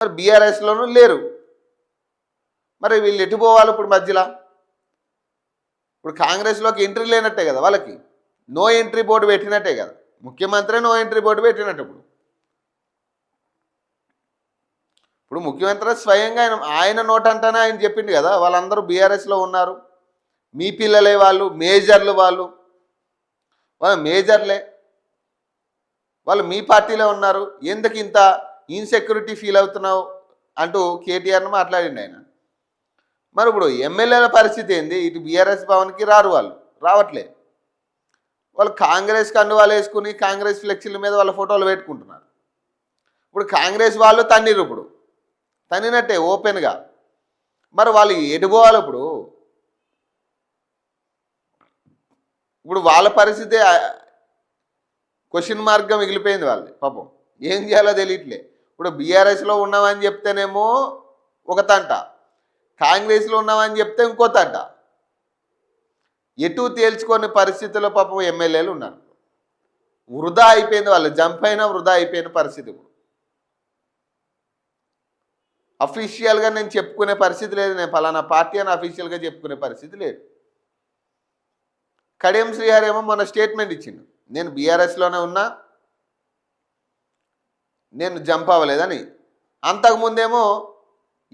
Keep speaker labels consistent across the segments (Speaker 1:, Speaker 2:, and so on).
Speaker 1: మరి బీఆర్ఎస్లోనూ లేరు. మరి వీళ్ళు ఎటు పోవాలి ఇప్పుడు మధ్యలో? ఇప్పుడు కాంగ్రెస్లోకి ఎంట్రీ లేనట్టే కదా వాళ్ళకి. నో ఎంట్రీ బోర్డు పెట్టినట్టే కదా. ముఖ్యమంత్రి నో ఎంట్రీ బోర్డు పెట్టినట్టు ఇప్పుడు ముఖ్యమంత్రి స్వయంగా ఆయన నోటంటానే ఆయన చెప్పిండు కదా, వాళ్ళందరూ బీఆర్ఎస్లో ఉన్నారు, మీ పిల్లలే వాళ్ళు, మేజర్లు వాళ్ళు మేజర్లే, వాళ్ళు మీ పార్టీలో ఉన్నారు, ఎందుకు ఇంత ఇన్సెక్యూరిటీ ఫీల్ అవుతున్నావు అంటూ కేటీఆర్ను మాట్లాడిండు ఆయన. మరి ఇప్పుడు ఎమ్మెల్యేల పరిస్థితి ఏంది? ఇటు బీఆర్ఎస్ భవన్కి రారు, వాళ్ళు రావట్లే. వాళ్ళు కాంగ్రెస్ కండువాలు వేసుకుని కాంగ్రెస్ ఫ్లెక్సీల మీద వాళ్ళ ఫోటోలు పెట్టుకుంటున్నారు. ఇప్పుడు కాంగ్రెస్ వాళ్ళు తన్నిరు, ఇప్పుడు తన్నినట్టే ఓపెన్గా. మరి వాళ్ళు ఎటుపోవాలి ఇప్పుడు? ఇప్పుడు వాళ్ళ పరిస్థితి క్వశ్చన్ మార్క్గా మిగిలిపోయింది వాళ్ళది. పాపం ఏం చేయాలో తెలియట్లే. ఇప్పుడు బీఆర్ఎస్లో ఉన్నామని చెప్తేనేమో ఒక తంట, కాంగ్రెస్లో ఉన్నామని చెప్తే ఇంకో తంట. ఎటు తేల్చుకొని పరిస్థితుల్లో పాపం ఎమ్మెల్యేలు ఉన్నారు. వృధా అయిపోయింది, వాళ్ళు జంప్ అయినా వృధా అయిపోయిన పరిస్థితి. ఇప్పుడు అఫీషియల్గా నేను చెప్పుకునే పరిస్థితి లేదు, నేను ఫలానా పార్టీ అని అఫీషియల్గా చెప్పుకునే పరిస్థితి లేదు. కడియం శ్రీహరి ఏమో మొన్న స్టేట్మెంట్ ఇచ్చిండు, నేను బీఆర్ఎస్లోనే ఉన్నా, నేను జంప్ అవ్వలేదని. అంతకుముందేమో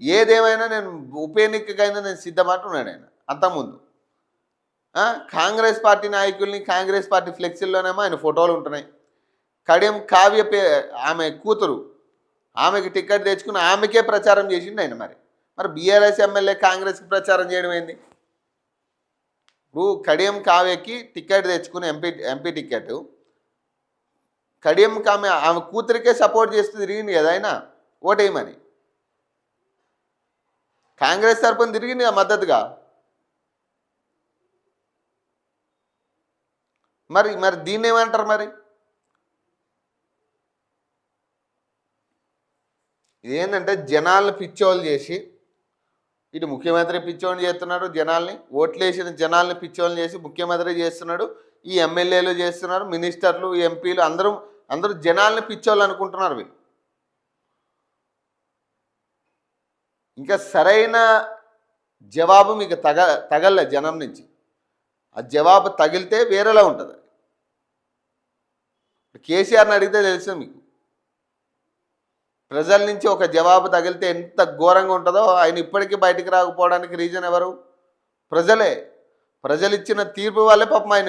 Speaker 1: ఏదేమైనా నేను ఉప ఎన్నికకైనా నేను సిద్ధమంటున్నాడు ఆయన. అంతకుముందు కాంగ్రెస్ పార్టీ నాయకుల్ని, కాంగ్రెస్ పార్టీ ఫ్లెక్సీల్లోనేమో ఆయన ఫోటోలు ఉంటున్నాయి. కడియం కావ్య ఆమె కూతురు, ఆమెకి టికెట్ తెచ్చుకుని ఆమెకే ప్రచారం చేసిండు ఆయన. మరి బీఆర్ఎస్ ఎమ్మెల్యే కాంగ్రెస్కి ప్రచారం చేయడం ఏంది? ఇప్పుడు కడియం కావ్యకి టికెట్ తెచ్చుకుని ఎంపీ టికెట్, కడియం ఆమె కూతురికే సపోర్ట్ చేస్తూ తిరిగింది కదా ఆయన ఓటేయమని. కాంగ్రెస్ తరఫున తిరిగింది కదా మద్దతుగా. మరి దీన్ని ఏమంటారు? మరి ఇదేంటంటే జనాలను పిచ్చోళ్ళు చేసి, ఇటు ముఖ్యమంత్రి పిచ్చోళ్ళు చేస్తున్నాడు, జనాల్ని ఓట్లేసిన జనాల్ని పిచ్చోళ్ళు చేసి ముఖ్యమంత్రి చేస్తున్నాడు, ఈ ఎమ్మెల్యేలు చేస్తున్నారు, మినిస్టర్లు, ఎంపీలు అందరూ జనాల్ని పిచ్చోళ్ళు అనుకుంటున్నారు వీళ్ళు. ఇంకా సరైన జవాబు మీకు తగలే జనం నుంచి. ఆ జవాబు తగిలితే వేరేలా ఉంటుంది. కేసీఆర్ని అడిగితే తెలుస్తుంది మీకు, ప్రజల నుంచి ఒక జవాబు తగిలితే ఎంత ఘోరంగా ఉంటుందో. ఆయన ఇప్పటికీ బయటికి రాకపోవడానికి రీజన్ ఎవరు? ప్రజలే. ప్రజలు ఇచ్చిన తీర్పు వల్లే పాపం ఆయన